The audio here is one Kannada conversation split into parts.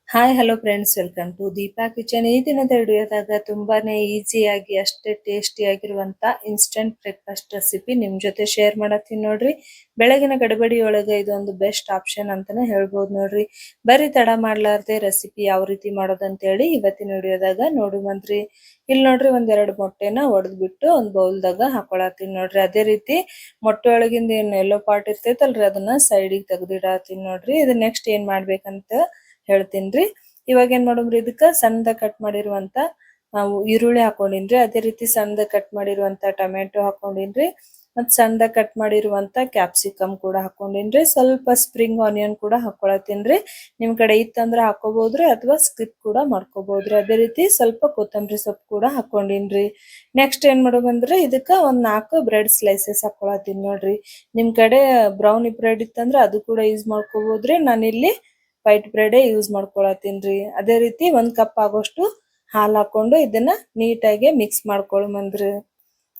Hi hello friends, welcome to Deepa kitchen. ಈ ದಿನದ ವಿಡಿಯೋದಾಗ ತುಂಬಾನೇ ಈಸಿಯಾಗಿ ಅಷ್ಟೇ ಟೇಸ್ಟಿ ಆಗಿರುವಂತ ಇನ್ಸ್ಟೆಂಟ್ ಬ್ರೇಕ್ಫಾಸ್ಟ್ ರೆಸಿಪಿ ನಿಮ್ ಜೊತೆ ಶೇರ್ ಮಾಡತ್ತೀನಿ ನೋಡ್ರಿ. ಬೆಳಗಿನ ಗಡಬಡಿ ಒಳಗೆ ಇದೊಂದು ಬೆಸ್ಟ್ ಆಪ್ಷನ್ ಅಂತಾನೆ ಹೇಳ್ಬೋದು ನೋಡ್ರಿ. ಬರೀ ತಡ ಮಾಡ್ಲಾರ್ದೆ ರೆಸಿಪಿ ಯಾವ ರೀತಿ ಮಾಡೋದಂತ ಹೇಳಿ ಇವತ್ತಿನ ವಿಡಿಯೋದಾಗ ನೋಡುವಂತ್ರಿ. ಇಲ್ಲಿ ನೋಡ್ರಿ, ಒಂದೆರಡು ಮೊಟ್ಟೆನ ಒಡೆದ್ಬಿಟ್ಟು ಒಂದು ಬೌಲ್ದಾಗ ಹಾಕೊಳತ್ತೀನಿ ನೋಡ್ರಿ. ಅದೇ ರೀತಿ ಮೊಟ್ಟೆ ಒಳಗಿಂದ ಏನ್ ಎಲ್ಲೋ ಪಾರ್ಟ್ ಇರ್ತೈತಲ್ರಿ ಅದನ್ನ ಸೈಡಿಗೆ ತೆಗ್ದಿಡತ್ತೀನಿ ನೋಡ್ರಿ. ಇದು ನೆಕ್ಸ್ಟ್ ಏನ್ ಮಾಡ್ಬೇಕಂತ ಹೇಳ್ತೀನ್ರಿ. ಇವಾಗ ಏನ್ ಮಾಡೋದ್ರಿ, ಇದಕ್ಕ ಸಣ್ಣದ ಕಟ್ ಮಾಡಿರುವಂತ ಈರುಳ್ಳಿ ಹಾಕೊಂಡಿನ್ರಿ. ಅದೇ ರೀತಿ ಸಣ್ಣದ ಕಟ್ ಮಾಡಿರುವಂತ ಟೊಮೆಟೊ ಹಾಕೊಂಡಿನ್ರಿ. ಮತ್ ಸಣ್ಣದ ಕಟ್ ಮಾಡಿರುವಂತ ಕ್ಯಾಪ್ಸಿಕಮ್ ಕೂಡ ಹಾಕೊಂಡಿನ್ರಿ. ಸ್ವಲ್ಪ ಸ್ಪ್ರಿಂಗ್ ಆನಿಯನ್ ಕೂಡ ಹಾಕೊಳತೀನ್ರಿ. ನಿಮ್ ಕಡೆ ಇತ್ತಂದ್ರ ಹಾಕೋಬಹುದ್ರಿ ಅಥವಾ ಸ್ಕಿಪ್ ಕೂಡ ಮಾಡ್ಕೋಬಹುದ್ರಿ. ಅದೇ ರೀತಿ ಸ್ವಲ್ಪ ಕೊತ್ತಂಬರಿ ಸೊಪ್ಪು ಕೂಡ ಹಾಕೊಂಡಿನ್ರಿ. ನೆಕ್ಸ್ಟ್ ಏನ್ ಮಾಡೋದಂದ್ರೆ ಇದಕ್ಕ ಒಂದ್ 4 ಬ್ರೆಡ್ ಸ್ಲೈಸಸ್ ಹಾಕೊಳತೀನಿ ನೋಡ್ರಿ. ನಿಮ್ ಕಡೆ ಬ್ರೌನಿ ಬ್ರೆಡ್ ಇತ್ತಂದ್ರ ಅದು ಕೂಡ ಯೂಸ್ ಮಾಡ್ಕೋಬಹುದ್ರಿ. ನಾನಿಲ್ಲಿ ವೈಟ್ ಬ್ರೆಡ್ ಯೂಸ್ ಮಾಡ್ಕೊಳತ್ತೀನ್ರಿ. ಅದೇ ರೀತಿ 1 ಕಪ್ ಆಗೋಷ್ಟು ಹಾಲು ಹಾಕೊಂಡು ಇದನ್ನ ನೀಟಾಗಿ ಮಿಕ್ಸ್ ಮಾಡ್ಕೊಳ್ಮಂದ್ರಿ.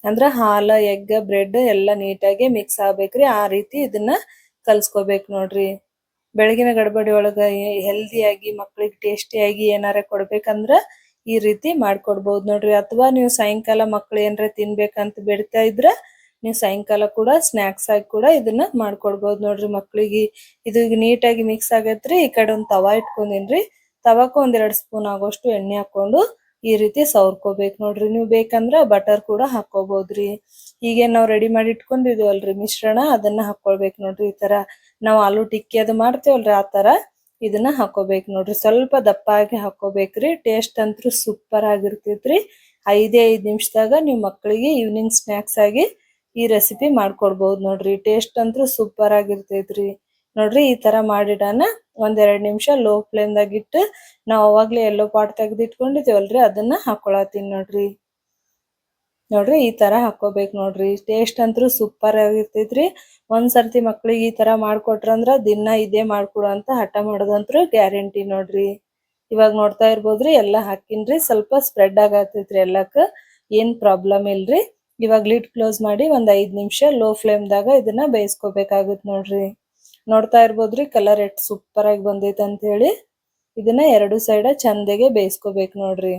ಅಂದ್ರ ಹಾಲು, ಎಗ್, ಬ್ರೆಡ್ ಎಲ್ಲ ನೀಟಾಗಿ ಮಿಕ್ಸ್ ಆಗ್ಬೇಕ್ರಿ. ಆ ರೀತಿ ಇದನ್ನ ಕಲ್ಸ್ಕೋಬೇಕು ನೋಡ್ರಿ. ಬೆಳಗಿನ ಗಡಬಡಿ ಒಳಗ ಹೆಲ್ದಿಯಾಗಿ ಮಕ್ಳಿಗೆ ಟೇಸ್ಟಿಯಾಗಿ ಏನಾರ ಕೊಡ್ಬೇಕಂದ್ರ ಈ ರೀತಿ ಮಾಡ್ಕೊಡ್ಬಹುದು ನೋಡ್ರಿ. ಅಥವಾ ನೀವು ಸಾಯಂಕಾಲ ಮಕ್ಳು ಏನಾರ ತಿನ್ಬೇಕಂತ ಬಿಡ್ತಾ ಇದ್ರ ನೀವು ಸಾಯಂಕಾಲ ಕೂಡ ಸ್ನಾಕ್ಸ್ ಆಗಿ ಕೂಡ ಇದನ್ನ ಮಾಡ್ಕೊಡ್ಬಹುದು ನೋಡ್ರಿ ಮಕ್ಳಿಗೆ. ಇದು ನೀಟಾಗಿ ಮಿಕ್ಸ್ ಆಗೈತ್ರಿ. ಈ ಕಡೆ ಒಂದ್ ತವಾ ಇಟ್ಕೊಂಡಿನ್ರಿ. ತವಾಕ 1-2 ಸ್ಪೂನ್ ಆಗೋಷ್ಟು ಎಣ್ಣೆ ಹಾಕೊಂಡು ಈ ರೀತಿ ಸವರ್ಕೋಬೇಕು ನೋಡ್ರಿ. ನೀವು ಬೇಕಂದ್ರ ಬಟರ್ ಕೂಡ ಹಾಕೋಬಹುದ್ರಿ. ಹೀಗೆ ನಾವು ರೆಡಿ ಮಾಡಿ ಇಟ್ಕೊಂಡಿದೀವಲ್ರಿ ಮಿಶ್ರಣ, ಅದನ್ನ ಹಾಕೊಳ್ಬೇಕು ನೋಡ್ರಿ. ಈ ತರ ನಾವು ಆಲೂ ಟಿಕ್ಕಿ ಅದು ಮಾಡ್ತೇವಲ್ರಿ ಆ ತರ ಇದನ್ನ ಹಾಕೋಬೇಕು ನೋಡ್ರಿ. ಸ್ವಲ್ಪ ದಪ್ಪಾಗಿ ಹಾಕೋಬೇಕ್ರಿ. ಟೇಸ್ಟ್ ಅಂತೂ ಸೂಪರ್ ಆಗಿರ್ತೈತ್ರಿ. 5 ನಿಮಿಷದಾಗ ನೀವು ಮಕ್ಕಳಿಗೆ ಈವ್ನಿಂಗ್ ಸ್ನಾಕ್ಸ್ ಆಗಿ ಈ ರೆಸಿಪಿ ಮಾಡ್ಕೊಡ್ಬಹುದು ನೋಡ್ರಿ. ಟೇಸ್ಟ್ ಅಂತೂ ಸೂಪರ್ ಆಗಿರ್ತೈತ್ರಿ. ನೋಡ್ರಿ, ಈ ತರ ಮಾಡಿಡಾನ 1-2 ನಿಮಿಷ ಲೋ ಫ್ಲೇಮ್ ದಾಗ ಇಟ್ಟು ನಾವ್ ಅವಾಗ್ಲೇ ಎಲ್ಲೋ ಪಾಟ್ ತೆಗ್ದಿಟ್ಕೊಂಡಿದ್ದೇವಲ್ರಿ ಅದನ್ನ ಹಾಕೊಳತೀನಿ ನೋಡ್ರಿ. ನೋಡ್ರಿ, ಈ ತರ ಹಾಕೋಬೇಕು ನೋಡ್ರಿ. ಟೇಸ್ಟ್ ಅಂತೂ ಸೂಪರ್ ಆಗಿರ್ತೈತ್ರಿ. ಒಂದ್ಸರ್ತಿ ಮಕ್ಳಿಗೆ ಈ ತರ ಮಾಡ್ಕೊಟ್ರಂದ್ರ ದಿನ ಇದೇ ಮಾಡ್ಕೊಡು ಅಂತ ಹಠ ಮಾಡೋದಂತ್ರು ಗ್ಯಾರಂಟಿ ನೋಡ್ರಿ. ಇವಾಗ ನೋಡ್ತಾ ಇರ್ಬೋದ್ರಿ, ಎಲ್ಲಾ ಹಾಕಿನ್ರಿ. ಸ್ವಲ್ಪ ಸ್ಪ್ರೆಡ್ ಆಗತೈತ್ರಿ ಎಲ್ಲಕ್ಕ, ಏನ್ ಪ್ರಾಬ್ಲಮ್ ಇಲ್ರಿ. ಇವಾಗ ಲಿಡ್ ಕ್ಲೋಸ್ ಮಾಡಿ 5 ನಿಮಿಷ ಲೋ ಫ್ಲೇಮ್ ದಾಗ ಇದನ್ನ ಬೇಯಿಸ್ಕೋಬೇಕಾಗುತ್ತೆ ನೋಡ್ರಿ. ನೋಡ್ತಾ ಇರ್ಬೋದ್ರಿ ಕಲರ್ ಎಷ್ಟ್ ಸೂಪರ್ ಆಗಿ ಬಂದೈತೆ ಅಂತ ಹೇಳಿ. ಇದನ್ನ 2 ಸೈಡ್ ಚಂದಗೆ ಬೇಯಿಸ್ಕೋಬೇಕು ನೋಡ್ರಿ.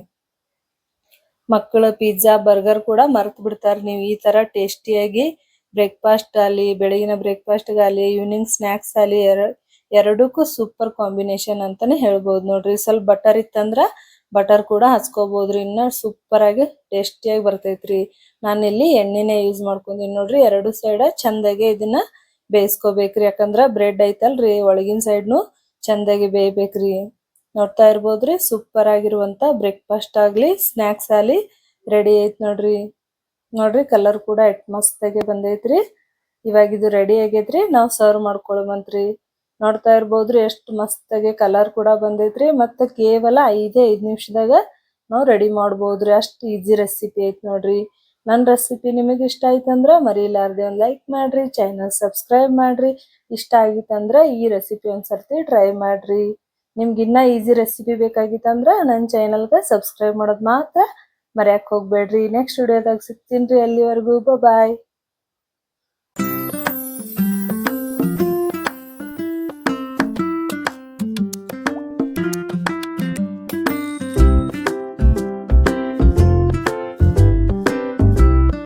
ಮಕ್ಕಳು ಪಿಜ್ಜಾ, ಬರ್ಗರ್ ಕೂಡ ಮರ್ತ್ ಬಿಡ್ತಾರ ನೀವು ಈ ತರ ಟೇಸ್ಟಿಯಾಗಿ ಬ್ರೇಕ್ಫಾಸ್ಟ್ ಅಲ್ಲಿ, ಬೆಳಗಿನ ಬ್ರೇಕ್ಫಾಸ್ಟ್ ಆಗಲಿ, ಈವ್ನಿಂಗ್ ಸ್ನಾಕ್ಸ್ ಅಲ್ಲಿ ಎರಡಕ್ಕೂ ಸೂಪರ್ ಕಾಂಬಿನೇಷನ್ ಅಂತಾನೆ ಹೇಳ್ಬೋದು ನೋಡ್ರಿ. ಸ್ವಲ್ಪ ಬಟರ್ ಇತ್ತಂದ್ರ ಬಟರ್ ಕೂಡ ಹಚ್ಕೋಬಹುದ್ರಿ. ಇನ್ನ ಸೂಪರ್ ಆಗಿ ಟೇಸ್ಟಿಯಾಗಿ ಬರ್ತೈತ್ರಿ. ನಾನಿಲ್ಲಿ ಎಣ್ಣೆನೆ ಯೂಸ್ ಮಾಡ್ಕೊಂಡಿನಿ ನೋಡ್ರಿ. 2 ಸೈಡ್ ಚಂದಾಗೆ ಇದನ್ನ ಬೇಯಿಸ್ಕೋಬೇಕ್ರಿ. ಯಾಕಂದ್ರ ಬ್ರೆಡ್ ಐತಲ್ರಿ ಒಳಗಿನ ಸೈಡ್ನು ಚಂದಾಗಿ ಬೇಯ್ಬೇಕ್ರಿ. ನೋಡ್ತಾ ಇರ್ಬೋದ್ರಿ, ಸೂಪರ್ ಆಗಿರುವಂತ ಬ್ರೇಕ್ಫಾಸ್ಟ್ ಆಗ್ಲಿ ಸ್ನಾಕ್ಸ್ ಆಗ್ಲಿ ರೆಡಿ ಐತ್ ನೋಡ್ರಿ. ನೋಡ್ರಿ, ಕಲರ್ ಕೂಡ ಎಷ್ಟ್ ಮಸ್ತಾಗೆ ಬಂದೈತ್ರಿ. ಇವಾಗ ಇದು ರೆಡಿ ಆಗೈತ್ರಿ. ನಾವ್ ಸರ್ವ್ ಮಾಡ್ಕೊಳಮಂತ್ರಿ. ನೋಡ್ತಾ ಇರ್ಬೋದ್ರಿ ಎಷ್ಟು ಮಸ್ತಾಗೆ ಕಲರ್ ಕೂಡ ಬಂದೈತ್ರಿ. ಮತ್ತೆ ಕೇವಲ 5 ನಿಮಿಷದಾಗ ನಾವು ರೆಡಿ ಮಾಡ್ಬೋದ್ರಿ. ಅಷ್ಟು ಈಜಿ ರೆಸಿಪಿ ಐತ್ ನೋಡ್ರಿ. ನನ್ನ ರೆಸಿಪಿ ನಿಮಗೆ ಇಷ್ಟ ಆಯ್ತಂದ್ರ ಮರಿಲಾರ್ದೆ ಒಂದು ಲೈಕ್ ಮಾಡ್ರಿ, ಚಾನಲ್ ಸಬ್ಸ್ಕ್ರೈಬ್ ಮಾಡ್ರಿ. ಇಷ್ಟ ಆಗಿತ್ತಂದ್ರ ಈ ರೆಸಿಪಿ ಒಂದ್ಸರ್ತಿ ಟ್ರೈ ಮಾಡ್ರಿ. ನಿಮ್ಗೆ ಇನ್ನ ಈಜಿ ರೆಸಿಪಿ ಬೇಕಾಗಿತ್ತಂದ್ರ ನನ್ನ ಚಾನಲ್ಗೆ ಸಬ್ಸ್ಕ್ರೈಬ್ ಮಾಡೋದು ಮಾತ್ರ ಮರ್ಯಾಕ್ ಹೋಗ್ಬೇಡ್ರಿ. ನೆಕ್ಸ್ಟ್ ವಿಡಿಯೋದಾಗ ಸಿಗ್ತೀನಿ. ಅಲ್ಲಿವರೆಗೂ ಬಾಯ್.